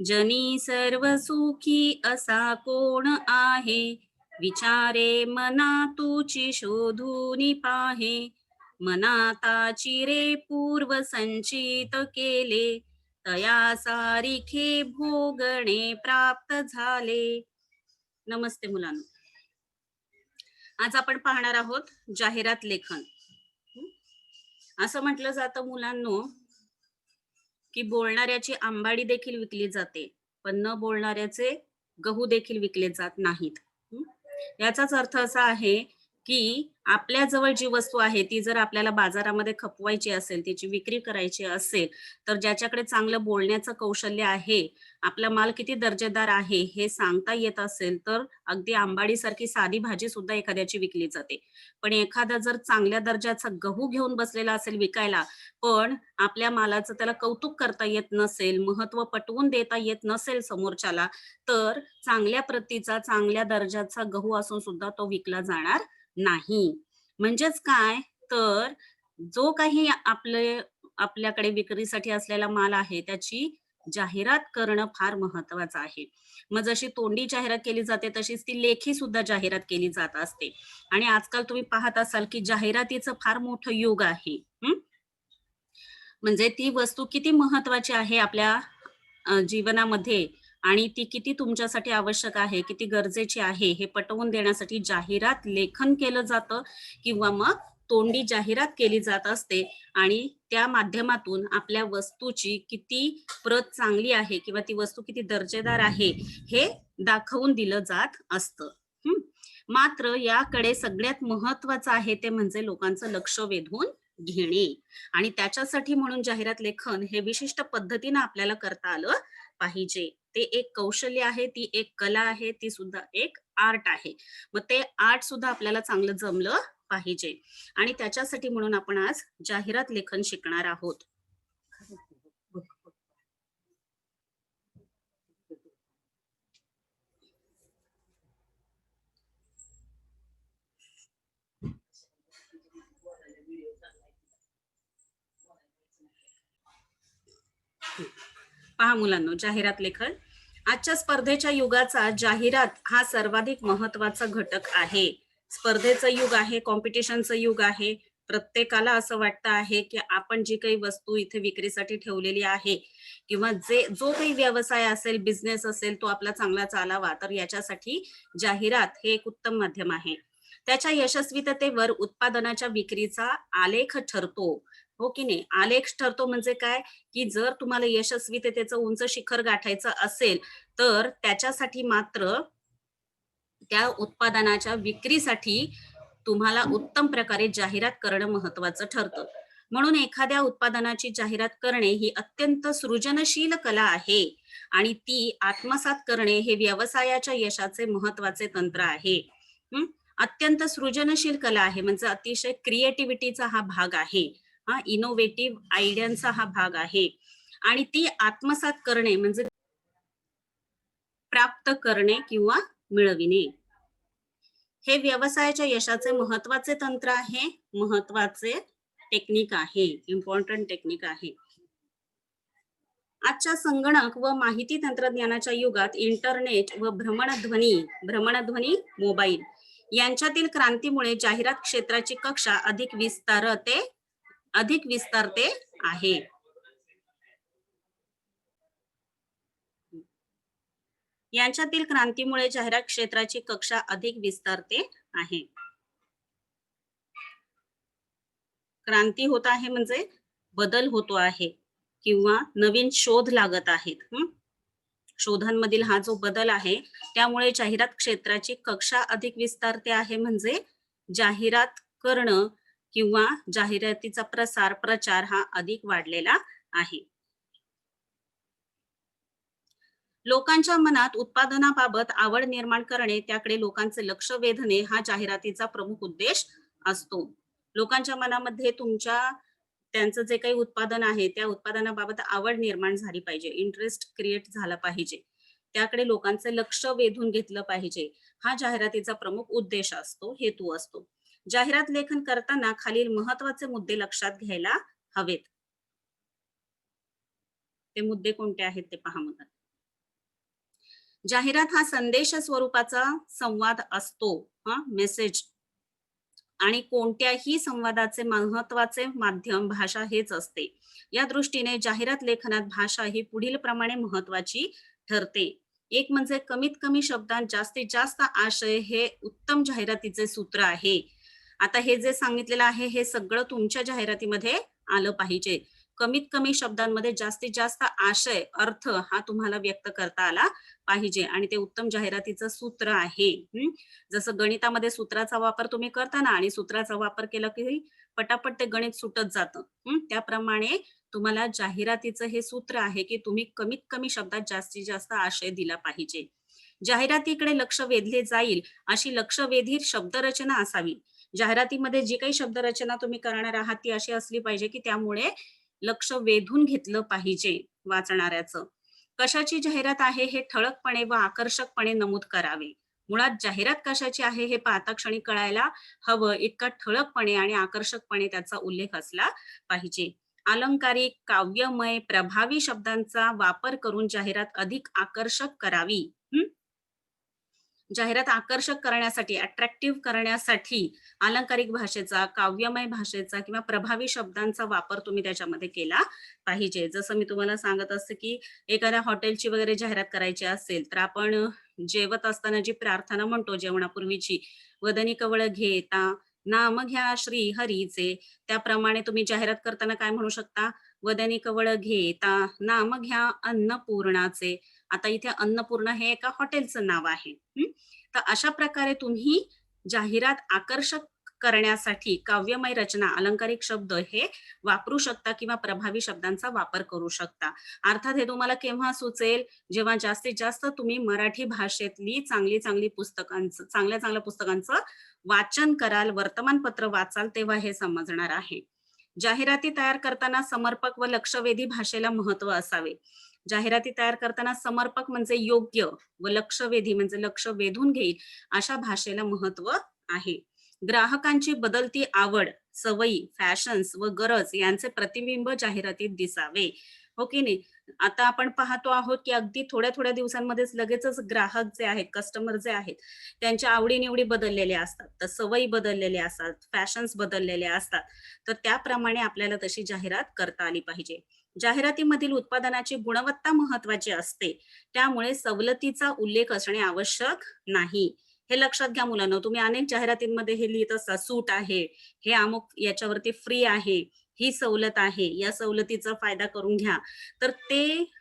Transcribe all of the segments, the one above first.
जनी सर्व सुखी असा कोण आहे, विचारे मना तुची शोधून पाहे. मनाताची रे पूर्व संचित केले, तया सारिखे भोगणे प्राप्त झाले. नमस्ते मुलांनो, आज आपण पाहणार आहोत जाहिरात लेखन. असं म्हटलं जातं मुलांनो की बोलणाऱ्याची आंबाडी देखील विकली जाते, पण न बोलणाऱ्याचे गहू देखील विकले जात नाहीत. याचाच अर्थ असा आहे की आपल्या जवळ जी वस्तू आहे ती जर आपल्याला बाजारामध्ये खपवायची असेल, तिची विक्री करायची असेल, तर ज्याच्याकडे चांगलं बोलण्याचं कौशल्य आहे, आपला माल किती दर्जेदार आहे हे सांगता येत असेल, तर अगदी आंबाडीसारखी साधी भाजी सुद्धा एखाद्याची विकली जाते. पण एखादा जर चांगल्या दर्जाचा गहू घेऊन बसलेला असेल विकायला, पण आपल्या मालाचं त्याला कौतुक करता येत नसेल, महत्त्व पटवून देता येत नसेल समोरच्याला, तर चांगल्या प्रतीचा, चांगल्या दर्जाचा गहू असून सुद्धा तो विकला जाणार नाही. म्हणजेच काय, तर जो काही आपल्याकडे विक्रीसाठी असलेला माल आहे, त्याची जाहिरात करणं फार महत्वाचं आहे. मग जशी तोंडी जाहिरात केली जाते, तशीच ती लेखी सुद्धा जाहिरात केली जात असते. आणि आजकाल तुम्ही पाहत असाल, की जाहिरातीचं फार मोठं युग आहे. म्हणजे ती वस्तू किती महत्वाची आहे आपल्या जीवनामध्ये आणि ती किती तुमच्यासाठी आवश्यक आहे, किती गरजेची आहे, हे पटवून देण्यासाठी जाहिरात लेखन केलं जातं किंवा मग तोंडी जाहिरात केली जात असते आणि त्या माध्यमातून आपल्या वस्तूची किती प्रत चांगली आहे किंवा ती वस्तू किती दर्जेदार आहे हे दाखवून दिलं जात असतं. मात्र याकडे सगळ्यात महत्वाचं आहे ते म्हणजे लोकांचं लक्ष वेधून घेणे. आणि त्याच्यासाठी म्हणून जाहिरात लेखन हे विशिष्ट पद्धतीनं आपल्याला करता आलं पाहिजे. ते एक कौशल्य आहे, ती एक कला आहे, ती सुद्धा एक आर्ट आहे. मग ते आर्ट सुद्धा आपल्याला चांगलं जमलं पाहिजे आणि त्याच्यासाठी म्हणून आपण आज जाहिरात लेखन शिकणार आहोत. पहा मुलांनो, जाहिरात लेखन आजच्या स्पर्धेच्या युगाचा जाहिरात हा सर्वाधिक महत्वाचा घटक आहे. स्पर्धेचं युग आहे, कॉम्पिटिशनचं युग आहे. प्रत्येकाला असं वाटतं आहे की आपण जी काही वस्तू इथे विक्रीसाठी ठेवलेली आहे किंवा जो काही व्यवसाय असेल, बिझनेस असेल, तो आपला चांगला चालावा, तर याच्यासाठी जाहिरात हे एक उत्तम माध्यम आहे. त्याच्या यशस्वीततेवर उत्पादनाच्या विक्रीचा आलेख ठरतो. हो की नाही? आलेख ठरतो म्हणजे काय, की जर तुम्हाला यशस्वीततेचं उंच शिखर गाठायचं असेल, तर त्याच्यासाठी मात्र त्या उत्पादनाच्या विक्रीसाठी तुम्हाला उत्तम प्रकारे जाहिरात करणं महत्वाचं ठरतं. म्हणून एखाद्या उत्पादनाची जाहिरात करणे ही अत्यंत सृजनशील कला आहे आणि ती आत्मसात करणे हे व्यवसायाच्या यशाचे महत्वाचे तंत्र आहे. हं? अत्यंत सृजनशील कला आहे म्हणजे अतिशय क्रिएटिव्हिटीचा हा भाग आहे. हा इनोव्हेटिव्ह आयडियांचा हा भाग आहे आणि ती आत्मसात करणे म्हणजे प्राप्त करणे किंवा मिळविणे हे व्यवसायाच्या यशाचे महत्वाचे तंत्र आहे, महत्वाचे टेक्निक आहे, इम्पॉर्टंट टेक्निक आहे. आजच्या संगणक व माहिती तंत्रज्ञानाच्या युगात इंटरनेट व भ्रमणध्वनी मोबाईल यांच्यातील क्रांतीमुळे जाहिरात क्षेत्राची कक्षा अधिक विस्तारते आहे. यांच्यातील क्रांतीमुळे जाहिरात क्षेत्राची कक्षा अधिक विस्तारते आहे. क्रांती होत आहे म्हणजे बदल होतो आहे किंवा नवीन शोध लागत आहेत. शोधांमधील हा जो बदल आहे त्यामुळे जाहिरात क्षेत्राची कक्षा अधिक विस्तारते आहे म्हणजे जाहिरात करणं किंवा जाहिरातीचा प्रचार हा अधिक वाढलेला आहे. लोकांच्या मनात उत्पादनाबाबत आवड निर्माण करणे, त्याकडे लोकांचे लक्ष वेधणे हा जाहिरातीचा प्रमुख उद्देश असतो. लोकांच्या मनामध्ये त्यांचं जे काही उत्पादन आहे त्या उत्पादनाबाबत आवड निर्माण झाली पाहिजे, इंटरेस्ट क्रिएट झाला पाहिजे, त्याकडे लोकांचे लक्ष वेधून घेतलं पाहिजे. हा जाहिरातीचा प्रमुख उद्देश असतो, हेतू असतो. जाहिरात लेखन करताना खालील महत्वाचे मुद्दे लक्षात घ्यायला हवेत. ते मुद्दे कोणते आहेत ते पहा. जाहिरात हा संदेश स्वरूपाचा संवाद असतो, हा मेसेज. आणि कोणत्याही संवादाचे महत्वाचे माध्यम भाषा हेच असते. या दृष्टीने जाहिरात लेखनात भाषा ही पुढील प्रमाणे महत्वाची ठरते. एक म्हणजे कमीत कमी शब्दात जास्तीत जास्त आशय हे उत्तम जाहिरातीचे सूत्र आहे. आता हे जे सांगितलेलं आहे हे सगळं तुमच्या जाहिरातीमध्ये आलं पाहिजे. कमीत कमी शब्दांमध्ये जास्तीत जास्त आशय, अर्थ हा तुम्हाला व्यक्त करता आला पाहिजे आणि ते उत्तम जाहिरातीचं सूत्र आहे. जसं गणितामध्ये सूत्राचा वापर तुम्ही करता ना आणि सूत्राचा वापर केला की पटापट ते गणित सुटत जातं. त्याप्रमाणे तुम्हाला जाहिरातीचं हे सूत्र आहे की तुम्ही कमीत कमी शब्दात जास्तीत जास्त आशय दिला पाहिजे. जाहिरातीकडे लक्ष वेधले जाईल अशी लक्षवेधी शब्दरचना असावी. जाहिरातीमध्ये जी काही शब्दरचना तुम्ही करणार आहात ती अशी असली पाहिजे की त्यामुळे लक्ष वेधून घेतलं पाहिजे वाचणाऱ्याचं. कशाची जाहिरात आहे हे ठळकपणे व आकर्षकपणे नमूद करावे. मुळात जाहिरात कशाची आहे हे पाहता क्षणी कळायला हवं इतका ठळकपणे आणि आकर्षकपणे त्याचा उल्लेख असला पाहिजे. अलंकारिक, काव्यमय, प्रभावी शब्दांचा वापर करून जाहिरात अधिक आकर्षक करावी. जाहिरात आकर्षक करण्यासाठी, अट्रॅक्टिव्ह करण्यासाठी अलंकारिक भाषेचा, काव्यमय भाषेचा किंवा प्रभावी शब्दांचा वापर तुम्ही त्याच्यामध्ये केला पाहिजे. जसं मी तुम्हाला सांगत असते, की एखाद्या हॉटेलची वगैरे जाहिरात करायची असेल, तर आपण जेवत असताना जी प्रार्थना म्हणतो जेवणापूर्वीची, "वदनी कवळ घेता, नाम घ्या श्री हरीचे." त्याप्रमाणे तुम्ही जाहिरात करताना काय म्हणू शकता? "वदनी कवळ घेता, नाम घ्या अन्नपूर्णाचे." आता इथे अन्नपूर्णा हे एका हॉटेलचं नाव आहे. तर अशा प्रकारे तुम्ही जाहिरात आकर्षक करण्यासाठी काव्यमय रचना, अलंकारिक शब्द हे वापरू शकता किंवा प्रभावी शब्दांचा वापर करू शकता. अर्थात हे तुम्हाला केव्हा सुचेल, जेव्हा जास्तीत जास्त तुम्ही मराठी भाषेतली चांगली-चांगली पुस्तकांचं चांगल्या-चांगल्या पुस्तकांचं वाचन कराल, वर्तमानपत्र वाचाल, तेव्हा हे समजणार आहे. जाहिराती तयार करताना समर्पक व लक्षवेधी भाषेला महत्त्व असावे. जाहिराती तयार करताना समर्पक म्हणजे योग्य व लक्षवेधी म्हणजे लक्ष वेधून घेईल अशा भाषेला महत्त्व आहे. ग्राहकांची बदलती आवड, सवयी, फॅशन्स व गरज यांचे प्रतिबिंब जाहिरातीत दिसावे. हो की नाही? आता आपण पाहतो आहोत, की अगदी थोड्या-थोड्या दिवसांमध्येच लगेचच ग्राहक जे आहेत, कस्टमर जे आहेत, त्यांच्या आवडी बदललेल्या असतात. तर सवयी बदललेल्या असतात, फॅशन्स बदललेल्या असतात. तर त्याप्रमाणे आपल्याला तशी जाहिरात करता आली पाहिजे. जाहिरातीमधील उत्पादनाची गुणवत्ता महत्वाची असते. त्यामुळे सवलतीचा उल्लेख असणे आवश्यक नाही. हे लक्षात घ्या मुलांनो. तुम्ही अनेक जाहिरातींमध्ये हे लिहित असता, सूट आहे, हे अमुक याच्यावरती फ्री आहे, ही सवलत आहे, या सवलतीचा फायदा करून घ्या. तर ते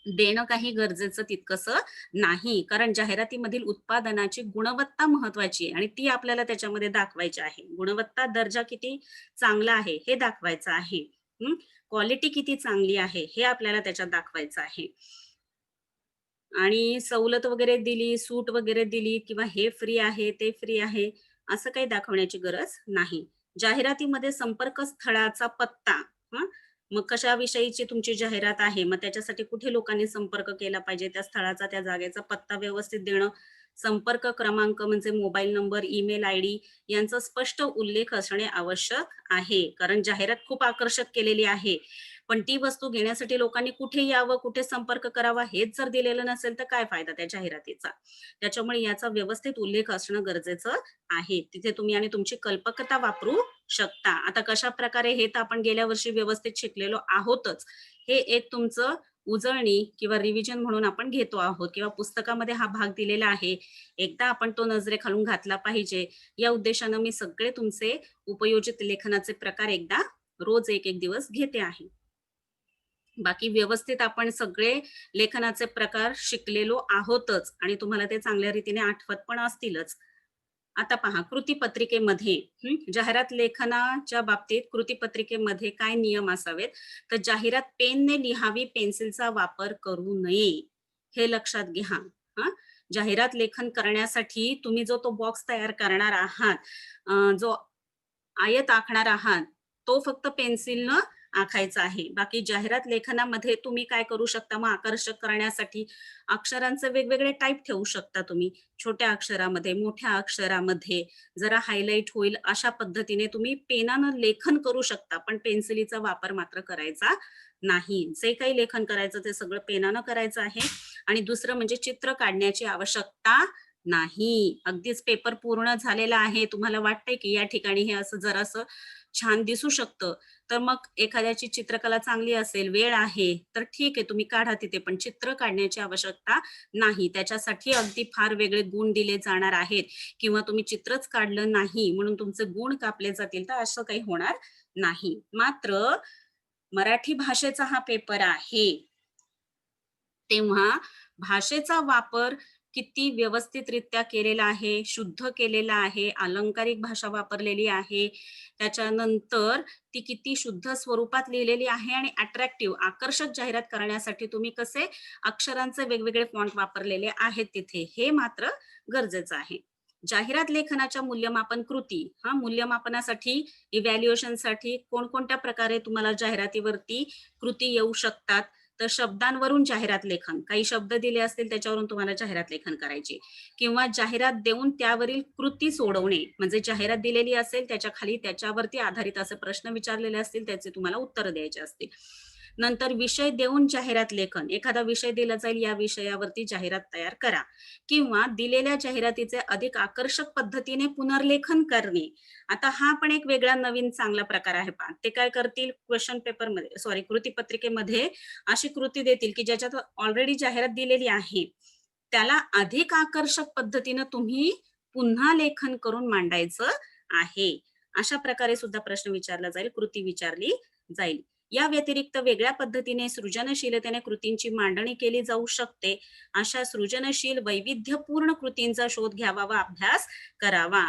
देणं काही गरजेचं तितकंसं नाही. कारण जाहिरातीमधील उत्पादनाची गुणवत्ता महत्वाची आहे आणि ती आपल्याला त्याच्यामध्ये दाखवायची आहे. गुणवत्ता दर्जा किती चांगला आहे हे दाखवायचं आहे. क्वालिटी किती चांगली आहे हे आपल्याला त्याच्यात दाखवायचं आहे. आणि सवलत वगैरे दिली, सूट वगैरे दिली किंवा हे फ्री आहे, ते फ्री आहे, असं काही दाखवण्याची गरज नाही. जाहिरातीमध्ये संपर्क स्थळाचा पत्ता, हं, मग कशाविषयीची तुमची जाहिरात आहे, मग त्याच्यासाठी कुठे लोकांनी संपर्क केला पाहिजे, त्या स्थळाचा, त्या जागेचा पत्ता व्यवस्थित देणं, संपर्क क्रमांक म्हणजे मोबाईल नंबर, ईमेल आयडी यांचा स्पष्ट उल्लेख असणे आवश्यक आहे. कारण जाहिरात खूप आकर्षक केलेली आहे. पण ती वस्तू घेण्यासाठी लोकांनी कुठे यावं, कुठे संपर्क करावा हेच जर दिलेलं नसेल, तर काय फायदा त्या जाहिरातीचा? त्याच्यामुळे याचा व्यवस्थित उल्लेख असणं गरजेचं आहे. तिथे तुम्ही आणि तुमची कल्पकता वापरू शकता. आता कशाप्रकारे हे तर आपण गेल्या वर्षी व्यवस्थित शिकलेलो आहोतच. हे एक तुमचं उजळणी किंवा रिव्हिजन म्हणून आपण घेतो आहोत किंवा पुस्तकामध्ये हा भाग दिलेला आहे. एकदा आपण तो नजरेखालून घातला पाहिजे. या उद्देशानं मी सगळे तुमचे उपयोजित लेखनाचे प्रकार एकदा रोज एक-एक दिवस घेते आहे. बाकी व्यवस्थित आपण सगळे लेखनाचे प्रकार शिकलेलो आहोतच आणि तुम्हाला ते चांगल्या रीतीने आठवत पण असतीलच. आता पहा कृतीपत्रिकेमध्ये जाहिरात लेखनाच्या बाबतीत कृतीपत्रिकेमध्ये काय नियम असावेत, तर जाहिरात पेनने लिहावी, पेन्सिलचा वापर करू नये. हे लक्षात घ्या. हां. जाहिरात लेखन करण्यासाठी तुम्ही जो तो बॉक्स तयार करणार आहात, जो आयत आखणार आहात, तो फक्त पेन्सिलनं आखायचा आहे. बाकी जाहिरात लेखनामध्ये तुम्ही काय करू शकता मग आकर्षक करण्यासाठी अक्षरांचे वेगवेगळे टाइप ठेवू शकता तुम्ही. छोट्या अक्षरामध्ये, मोठ्या अक्षरामध्ये, जरा हायलाइट होईल अशा पद्धतीने तुम्ही पेनानं लेखन करू शकता. पण पेन्सिलीचा वापर मात्र करायचा नाही. जे काही लेखन करायचं ते सगळं पेनानं करायचं आहे आणि दुसरं म्हणजे चित्र काढण्याची आवश्यकता नाही. अगदीच पेपर पूर्ण झालेला आहे. तुम्हाला वाटतंय की या ठिकाणी हे असं जरासं छान दिसू शकतं. तर मग एखाद्याची चित्रकला चांगली असेल, वेळ आहे, तर ठीक आहे तुम्ही काढा तिथे. पण चित्र काढण्याची आवश्यकता नाही. त्याच्यासाठी अगदी फार वेगळे गुण दिले जाणार आहेत किंवा तुम्ही चित्रच काढलं नाही म्हणून तुमचे गुण कापले जातील, तर असं काही होणार नाही. मात्र मराठी भाषेचा हा पेपर आहे. तेव्हा भाषेचा वापर किती व्यवस्थितरित्या केलेला आहे, शुद्ध केलेला आहे, अलंकारिक भाषा वापरलेली आहे. त्याच्यानंतर ती किती शुद्ध स्वरूपात लिहिलेली आहे आणि अट्रॅक्टिव्ह आकर्षक जाहिरात करण्यासाठी तुम्ही कसे अक्षरांचे वेगवेगळे फॉन्ट वापरलेले आहेत तिथे, हे मात्र गरजेचं आहे. जाहिरात लेखनाच्या मूल्यमापन कृती, मूल्यमापनासाठी, इव्हॅल्युएशनसाठी कोणकोणत्या प्रकारे तुम्हाला जाहिरातीवरती कृती येऊ शकतात? तर शब्दांवरून जाहिरात लेखन. काही शब्द दिले असतील त्याच्यावरून तुम्हाला जाहिरात लेखन करायची किंवा जाहिरात देऊन त्यावरील कृती सोडवणे. म्हणजे जाहिरात दिलेली असेल त्याच्या खाली त्याच्यावरती आधारित असे प्रश्न विचारलेले असतील, त्याचे तुम्हाला उत्तरं द्यायचे असतील. नंतर विषय देऊन जाहिरात लेखन. एखादा विषय दिला जाईल, या विषयावरती जाहिरात तयार करा किंवा दिलेल्या जाहिरातीचे अधिक आकर्षक पद्धतीने पुनर्लेखन करणे. आता हा पण एक वेगळा नवीन चांगला प्रकार आहे पहा. ते काय करतील क्वेशन पेपरमध्ये कृतीपत्रिकेमध्ये अशी कृती देतील, की ज्याच्यात ऑलरेडी जाहिरात दिलेली आहे. त्याला अधिक आकर्षक पद्धतीनं तुम्ही पुन्हा लेखन करून मांडायचं आहे. अशा प्रकारे सुद्धा प्रश्न विचारला जाईल, कृती विचारली जाईल. या व्यतिरिक्त वेगळ्या पद्धतीने सृजनशीलतेने कृतींची मांडणी केली जाऊ शकते. अशा सृजनशील वैविध्यपूर्ण कृतींचा शोध घ्यावा व अभ्यास करावा.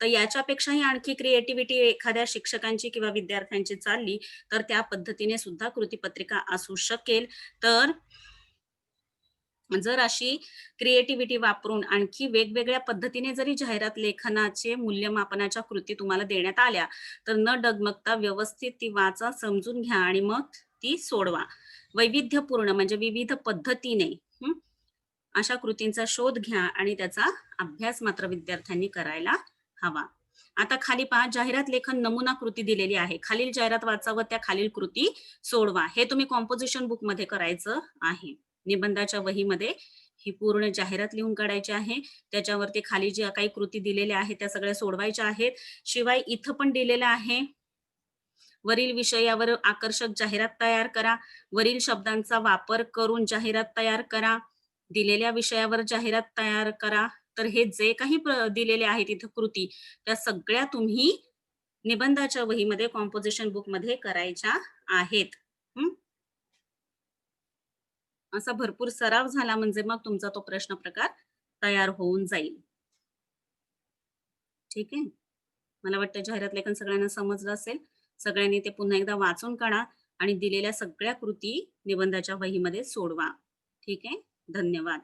तर याच्यापेक्षाही आणखी क्रिएटिव्हिटी एखाद्या शिक्षकांची किंवा विद्यार्थ्यांची चालली, तर त्या पद्धतीने सुद्धा कृतीपत्रिका असू शकेल. तर जर अशी क्रिएटिव्हिटी वापरून आणखी वेगवेगळ्या पद्धतीने जरी जाहिरात लेखनाचे मूल्यमापनाच्या कृती तुम्हाला देण्यात आल्या, तर न डगमगता व्यवस्थित ती वाचा, समजून घ्या आणि मग ती सोडवा. वैविध्यपूर्ण म्हणजे विविध पद्धतीने हं, अशा कृतींचा शोध घ्या आणि त्याचा अभ्यास मात्र विद्यार्थ्यांनी करायला हवा. आता खाली पहा जाहिरात लेखन नमुना कृती दिलेली आहे. खालील जाहिरात वाचा व त्या खालील कृती सोडवा. हे तुम्ही कॉम्पोझिशन बुकमध्ये करायचं आहे. निबंधाच्या वहीमध्ये ही पूर्ण जाहिरात लिहून काढायची आहे. त्याच्यावरती खाली ज्या काही कृती दिलेल्या आहेत त्या सगळ्या सोडवायच्या आहेत. शिवाय इथं पण दिलेलं आहे, वरील विषयावर आकर्षक जाहिरात तयार करा. वरील शब्दांचा वापर करून जाहिरात तयार करा. दिलेल्या विषयावर जाहिरात तयार करा. तर हे जे काही दिलेले आहेत इथं कृती, त्या सगळ्या तुम्ही निबंधाच्या वहीमध्ये, कॉम्पोझिशन बुकमध्ये करायच्या आहेत. हं. असा भरपूर सराव झाला म्हणजे मग तुमचा तो प्रश्न प्रकार तयार होऊन जाईल. ठीक आहे. मला वाटतं जाहिरात लेखन सगळ्यांना समजलं असेल. सगळ्यांनी ते पुन्हा एकदा वाचून काढा आणि दिलेल्या सगळ्या कृती निबंधाच्या वहीमध्ये सोडवा. ठीक आहे. धन्यवाद.